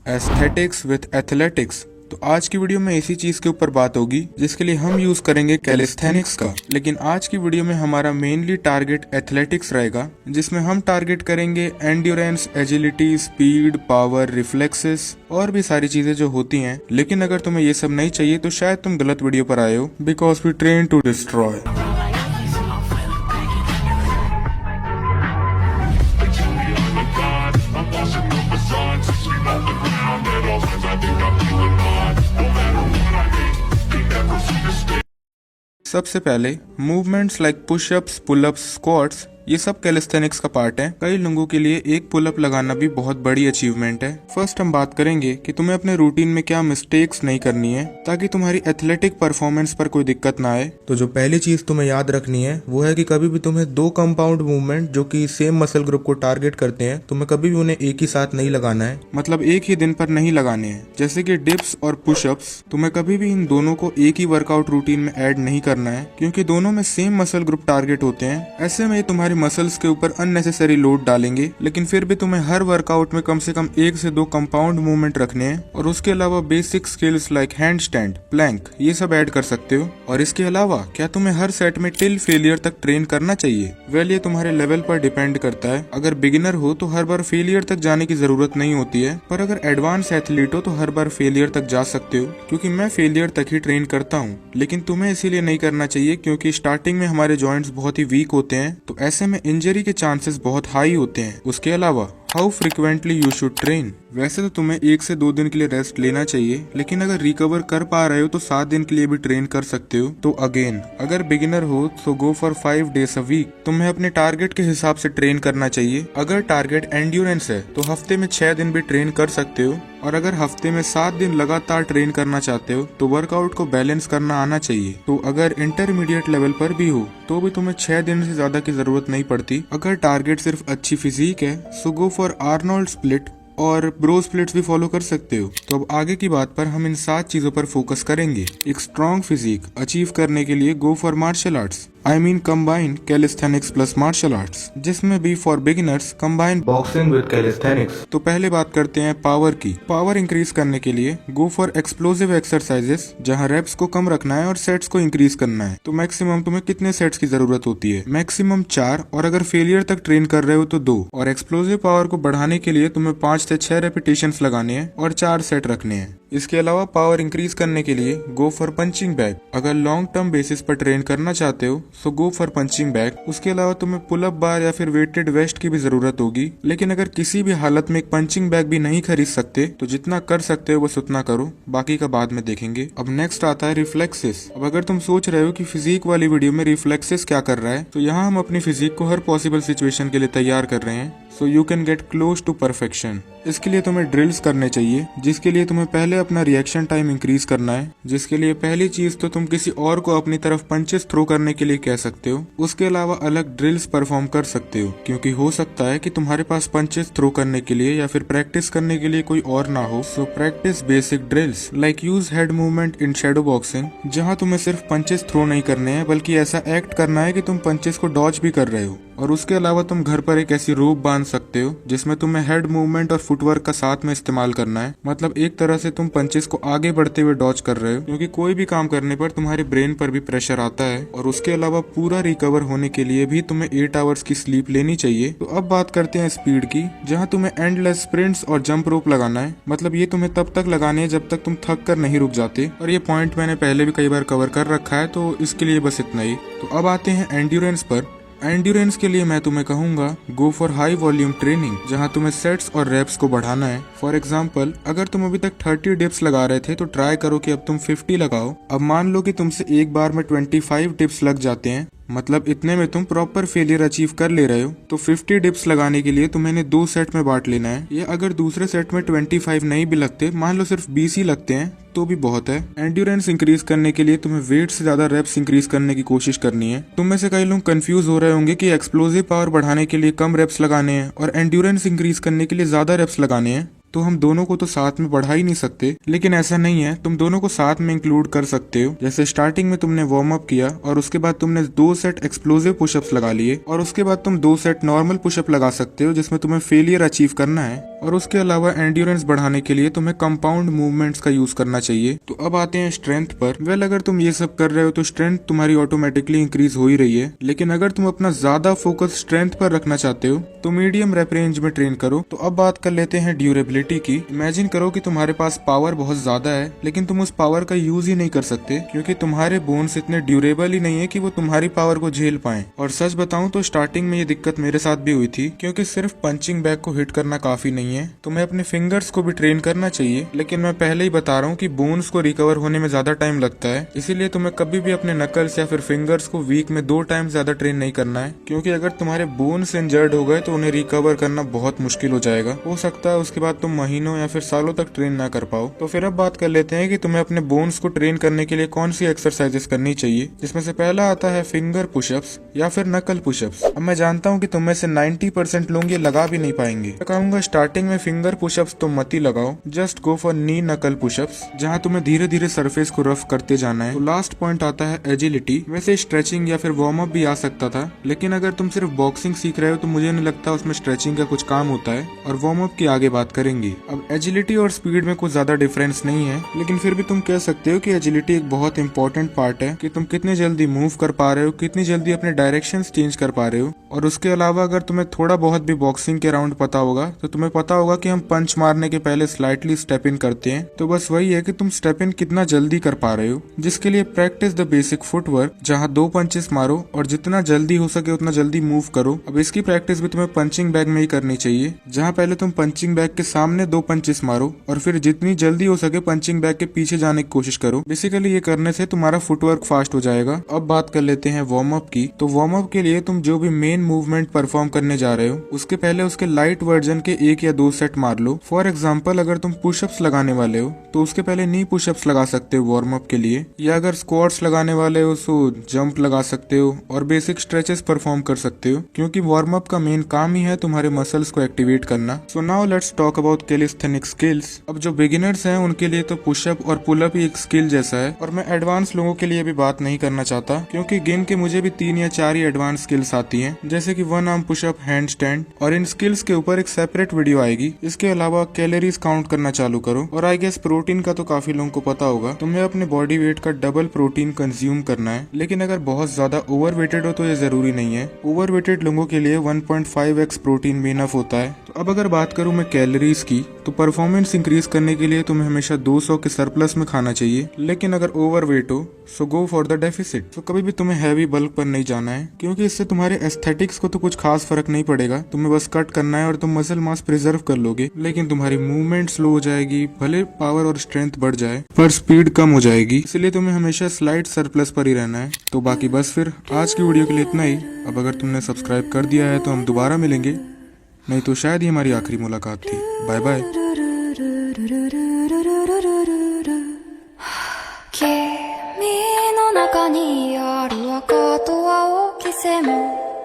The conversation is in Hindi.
Aesthetics with athletics. तो आज की वीडियो में इसी चीज के ऊपर बात होगी जिसके लिए हम यूज करेंगे कैलिस्थेनिक्स का। लेकिन आज की वीडियो में हमारा मेनली टारगेट एथलेटिक्स रहेगा, जिसमें हम टारगेट करेंगे endurance, agility, speed, power, reflexes और भी सारी चीजें जो होती हैं। लेकिन अगर तुम्हें ये सब नहीं चाहिए तो शायद तुम गलत वीडियो पर आए हो, because we train to destroy. सबसे पहले movements like pushups, pullups, squats, ये सब कैलिस्थेनिक्स का पार्ट है। कई लोगों के लिए एक पुलअप लगाना भी बहुत बड़ी अचीवमेंट है। फर्स्ट हम बात करेंगे कि तुम्हें अपने रूटीन में क्या मिस्टेक्स नहीं करनी है ताकि तुम्हारी एथलेटिक परफॉर्मेंस पर कोई दिक्कत ना आए। तो जो पहली चीज तुम्हें याद रखनी है वो है कि कभी भी तुम्हें दो कंपाउंड मूवमेंट जो कि सेम मसल ग्रुप को टारगेट करते हैं, तुम्हें कभी भी उन्हें एक ही साथ नहीं लगाना है, मतलब एक ही दिन पर नहीं लगाने हैं। जैसे कि डिप्स और पुशअप्स, तुम्हें कभी भी इन दोनों को एक ही वर्कआउट रूटीन में ऐड नहीं करना है, क्योंकि दोनों में सेम मसल ग्रुप टारगेट होते हैं। ऐसे में तुम्हारी मसल्स के ऊपर अननेसेसरी लोड डालेंगे। लेकिन फिर भी तुम्हें हर वर्कआउट में कम से कम 1 से 2 कंपाउंड मूवमेंट रखने हैं, और उसके अलावा basic skills like handstand, plank, ये सब ऐड कर सकते हो। और इसके अलावा क्या तुम्हें हर सेट में टिल फेलियर तक ट्रेन करना चाहिए? वेल, ये तुम्हारे लेवल पर डिपेंड करता है। अगर बिगिनर हो तो हर बार फेलियर तक जाने की जरूरत नहीं होती है, पर अगर एडवांस एथलीट हो तो हर बार फेलियर तक जा सकते हो, क्योंकि मैं फेलियर तक ही ट्रेन करता हूँ। लेकिन तुम्हें इसीलिए नहीं करना चाहिए क्योंकि स्टार्टिंग में हमारे जॉइंट्स बहुत ही वीक होते हैं, तो ऐसे में इंजरी के चांसेस बहुत हाई होते हैं। उसके अलावा how frequently you should train. वैसे तो तुम्हें 1 से 2 दिन के लिए रेस्ट लेना चाहिए, लेकिन अगर रिकवर कर पा रहे हो तो 7 दिन के लिए भी ट्रेन कर सकते हो। तो अगेन, अगर बिगिनर हो तो go for 5 days a week. तुम्हें अपने टारगेट के हिसाब से ट्रेन करना चाहिए। अगर टारगेट एंड्योरेंस है तो हफ्ते में 6 दिन भी ट्रेन कर सकते हो, और अगर हफ्ते में 7 दिन लगातार ट्रेन करना चाहते हो तो वर्कआउट को बैलेंस करना आना चाहिए। तो अगर इंटरमीडिएट लेवल पर भी हो तो भी तुम्हें 6 दिन से ज्यादा की जरूरत नहीं पड़ती। अगर टारगेट सिर्फ अच्छी फिजिक है सो गो फॉर आर्नोल्ड स्प्लिट, और ब्रो स्प्लिट्स भी फॉलो कर सकते हो। तो अब आगे की बात पर हम इन 7 चीजों पर फोकस करेंगे। एक स्ट्रॉन्ग फिजिक अचीव करने के लिए go for martial arts, I mean combine calisthenics plus martial arts, जिसमें भी for beginners combine boxing with calisthenics. तो पहले बात करते हैं पावर की। पावर इंक्रीज करने के लिए गो फॉर एक्सप्लोसिव एक्सरसाइजेस, जहां रेप्स को कम रखना है और सेट्स को इंक्रीज करना है। तो मैक्सिमम तुम्हें कितने सेट्स की जरूरत होती है? मैक्सिमम 4, और अगर फेलियर तक ट्रेन कर रहे हो तो 2। और एक्सप्लोसिव पावर को बढ़ाने के लिए तुम्हें 5 से 6 रेपिटेशंस लगाने हैं और 4 सेट रखने हैं। इसके अलावा पावर इंक्रीज करने के लिए गो फॉर पंचिंग बैग। अगर लॉन्ग टर्म बेसिस पर ट्रेन करना चाहते हो तो गो फॉर पंचिंग बैग। उसके अलावा तुम्हें पुलअप बार या फिर वेटेड वेस्ट की भी जरूरत होगी, लेकिन अगर किसी भी हालत में एक पंचिंग बैग भी नहीं खरीद सकते तो जितना कर सकते हो बस उतना करो, बाकी का बाद में देखेंगे। अब नेक्स्ट आता है रिफ्लेक्सेस। अब अगर तुम सोच रहे हो कि फिजिक वाली वीडियो में रिफ्लेक्सेस क्या कर रहा है, तो यहाँ हम अपनी फिजिक को हर पॉसिबल सिचुएशन के लिए तैयार कर रहे हैं, so you can get close to perfection. इसके लिए तुम्हें ड्रिल्स करने चाहिए, जिसके लिए तुम्हें पहले अपना रिएक्शन टाइम इंक्रीज करना है। जिसके लिए पहली चीज तो तुम किसी और को अपनी तरफ पंचेस थ्रो करने के लिए कह सकते हो। उसके अलावा अलग ड्रिल्स परफॉर्म कर सकते हो, क्योंकि हो सकता है कि तुम्हारे पास पंचेस थ्रो करने के लिए या फिर प्रैक्टिस करने के लिए कोई और ना हो। So practice basic drills like use head movement in Shadow boxing, जहाँ तुम्हें सिर्फ पंचेस थ्रो नहीं करने हैं बल्कि ऐसा एक्ट करना है कि तुम पंचेस को डॉज भी कर रहे हो। और उसके अलावा तुम घर पर एक ऐसी रोप बांध सकते हो जिसमें तुम्हें हेड मूवमेंट और फुटवर्क का साथ में इस्तेमाल करना है। मतलब एक तरह से तुम पंचेस को आगे बढ़ते हुए डॉज कर रहे हो, क्योंकि कोई भी काम करने पर तुम्हारे ब्रेन पर भी प्रेशर आता है। और उसके अलावा पूरा रिकवर होने के लिए भी तुम्हें 8 आवर्स की स्लीप लेनी चाहिए। तो अब बात करते हैं स्पीड की, जहाँ तुम्हें एंडलेस स्प्रिंट्स और जंप रोप लगाना है। मतलब ये तुम्हें तब तक लगाने हैं जब तक तुम थक कर नहीं रुक जाते, और ये पॉइंट मैंने पहले भी कई बार कवर कर रखा है, तो इसके लिए बस इतना ही। तो अब आते हैं एंड्योरेंस पर। एंड्योरेंस के लिए मैं तुम्हें कहूंगा go for high volume training, जहां तुम्हें सेट्स और रेप्स को बढ़ाना है। फॉर एग्जांपल, अगर तुम अभी तक 30 डिप्स लगा रहे थे तो ट्राई करो कि अब तुम 50 लगाओ। अब मान लो कि तुमसे एक बार में 25 डिप्स लग जाते हैं, मतलब इतने में तुम प्रॉपर फेलियर अचीव कर ले रहे हो, तो 50 डिप्स लगाने के लिए तुम्हें 2 सेट में बांट लेना है। या अगर दूसरे सेट में 25 नहीं भी लगते, मान लो सिर्फ 20 ही लगते हैं, तो भी बहुत है। एंड्योरेंस इंक्रीज करने के लिए तुम्हें वेट से ज्यादा रेप्स इंक्रीज करने की कोशिश करनी है। तुम में से कई लोग कंफ्यूज हो रहे होंगे कि एक्सप्लोसिव पावर बढ़ाने के लिए कम रेप्स लगाने हैं और एंड्योरेंस इंक्रीज करने के लिए ज्यादा रेप्स लगाने हैं। तो हम दोनों को तो साथ में बढ़ा ही नहीं सकते, लेकिन ऐसा नहीं है, तुम दोनों को साथ में इंक्लूड कर सकते हो। जैसे स्टार्टिंग में तुमने वार्म अप किया और उसके बाद तुमने 2 सेट एक्सप्लोसिव पुशअप्स लगा लिए, और उसके बाद तुम 2 सेट नॉर्मल पुशअप लगा सकते हो जिसमें तुम्हें फेलियर अचीव करना है। और उसके अलावा एंड्योरेंस बढ़ाने के लिए तुम्हें कंपाउंड मूवमेंट्स का यूज करना चाहिए। तो अब आते हैं स्ट्रेंथ पर। वेल, अगर तुम ये सब कर रहे हो तो स्ट्रेंथ तुम्हारी ऑटोमेटिकली इंक्रीज हो ही रही है, लेकिन अगर तुम अपना ज्यादा फोकस स्ट्रेंथ पर रखना चाहते हो तो मीडियम रेप रेंज में ट्रेन करो। तो अब बात कर लेते हैं ड्यूरेबिलिटी की। इमेजिन करो कि तुम्हारे पास पावर बहुत ज्यादा है, लेकिन तुम उस पावर का यूज ही नहीं कर सकते क्योंकि तुम्हारे बोन्स इतने ड्यूरेबल ही नहीं है कि वो तुम्हारी पावर को झेल पाए। और सच बताऊं तो स्टार्टिंग में ये दिक्कत मेरे साथ भी हुई थी, क्योंकि सिर्फ पंचिंग बैग को हिट करना काफी नहीं है, तुम्हें अपने फिंगर्स को भी ट्रेन करना चाहिए। लेकिन मैं पहले ही बता रहा हूँ कि बोन्स को रिकवर होने में ज्यादा टाइम लगता है, इसीलिए तुम्हें कभी भी अपने नकल्स या फिर फिंगर्स को वीक में 2 टाइम ज्यादा ट्रेन नहीं करना है, क्योंकि अगर तुम्हारे बोन्स इंजर्ड हो गए तो उन्हें रिकवर करना बहुत मुश्किल हो जाएगा। हो सकता है उसके बाद तुम महीनों या फिर सालों तक ट्रेन ना कर पाओ। तो फिर अब बात कर लेते हैं कि तुम्हें अपने बोन्स को ट्रेन करने के लिए कौन सी एक्सरसाइजेस करनी चाहिए, जिसमें से पहला आता है फिंगर पुशअप्स या फिर नकल पुशअप्स। अब मैं जानता हूँ कि तुम में से 90% लोग ये लगा भी नहीं पाएंगे। मैं कहूंगा स्टार्टिंग में फिंगर पुशअप्स तो मत ही लगाओ, जस्ट गो फॉर नी नकल पुशअप्स, जहाँ तुम्हें धीरे धीरे सरफेस को रफ करते जाना है। तो लास्ट पॉइंट आता है एजिलिटी। वैसे स्ट्रेचिंग या फिर वार्म अप भी आ सकता था, लेकिन अगर तुम सिर्फ बॉक्सिंग सीख रहे हो तो मुझे नहीं लगता उसमें स्ट्रेचिंग का कुछ काम होता है, और वार्म अप की आगे बात करेंगे। अब एजिलिटी और स्पीड में कुछ ज्यादा डिफरेंस नहीं है, लेकिन फिर भी तुम कह सकते हो कि एजिलिटी एक बहुत इंपॉर्टेंट पार्ट है कि तुम कितने जल्दी मूव कर पा रहे हो, कितनी जल्दी अपने डायरेक्शंस चेंज कर पा रहे हो। और उसके अलावा अगर तुम्हें थोड़ा बहुत भी बॉक्सिंग के राउंड पता होगा तो तुम्हें पता होगा कि हम पंच मारने के पहले स्लाइटली स्टेप इन करते हैं। तो बस वही है कि तुम स्टेप इन कितना जल्दी कर पा रहे हो, जिसके लिए प्रैक्टिस द बेसिक फुटवर्क, जहाँ 2 पंचेस मारो और जितना जल्दी हो सके उतना जल्दी मूव करो। अब इसकी प्रैक्टिस भी तुम्हें पंचिंग बैग में ही करनी चाहिए, जहाँ पहले तुम पंचिंग बैग के सामने 2 पंचेस मारो और फिर जितनी जल्दी हो सके पंचिंग बैग के पीछे जाने की कोशिश करो। बेसिकली ये करने से तुम्हारा फुटवर्क फास्ट हो जाएगा। अब बात कर लेते हैं वार्म अप की। तो वार्म अप के लिए तुम जो भी मेन मूवमेंट परफॉर्म करने जा रहे हो उसके पहले उसके लाइट वर्जन के 1 या 2 सेट मार लो। फॉर एग्जाम्पल, अगर तुम पुशअप्स लगाने वाले हो तो उसके पहले नी पुशअप्स लगा सकते हो वार्म अप के लिए, या अगर स्क्वाट्स लगाने वाले हो तो जंप लगा सकते हो और बेसिक स्ट्रेचेस परफॉर्म कर सकते हो, क्योंकि वार्म अप का मेन काम ही है तुम्हारे मसल्स को एक्टिवेट करना। So now let's talk about calisthenic skills. अब जो बिगिनर्स हैं उनके लिए तो पुशअप और पुलअप ही एक स्किल जैसा है, और मैं एडवांस लोगों के लिए भी बात नहीं करना चाहता, क्योंकि गिन के मुझे भी 3 या 4 ही एडवांस स्किल्स आती हैं, जैसे कि 1 आर्म पुशअप, हैंड स्टैंड, और इन स्किल्स के ऊपर एक सेपरेट वीडियो आएगी। इसके अलावा कैलोरीज काउंट करना चालू करो, और आई गेस प्रोटीन का तो काफी लोगों को पता होगा, तुम्हें अपने बॉडी वेट का डबल प्रोटीन कंज्यूम करना है। लेकिन अगर बहुत ज्यादा ओवरवेटेड हो तो ये जरूरी नहीं है, ओवरवेटेड लोगों के लिए 1.5x प्रोटीन भी इनफ होता है। तो अब अगर बात करूं मैं कैलोरीज की, तो परफॉर्मेंस इंक्रीज करने के लिए तुम्हें हमेशा 200 के सरप्लस में खाना चाहिए, लेकिन अगर ओवरवेट हो सो गो फॉर द डेफिसिट। तो कभी भी तुम्हें हैवी बल्क पर नहीं जाना है, क्योंकि इससे तुम्हारे एस्थेटिक्स को तो कुछ खास फर्क नहीं पड़ेगा, तुम्हें बस कट करना है और तुम मसल मास प्रिजर्व कर लोगे, लेकिन तुम्हारी मूवमेंट स्लो हो जाएगी। भले पावर और स्ट्रेंथ बढ़ जाए पर स्पीड कम हो जाएगी, इसलिए तुम्हें हमेशा स्लाइट सरप्लस पर ही रहना है। तो बाकी बस फिर आज की वीडियो के लिए इतना ही। अब अगर तुमने सब्सक्राइब कर दिया है तो हम दोबारा मिलेंगे, नहीं तो शायद ही हमारी आखिरी मुलाकात थी। Bye bye. 君の中にある赤と青き線も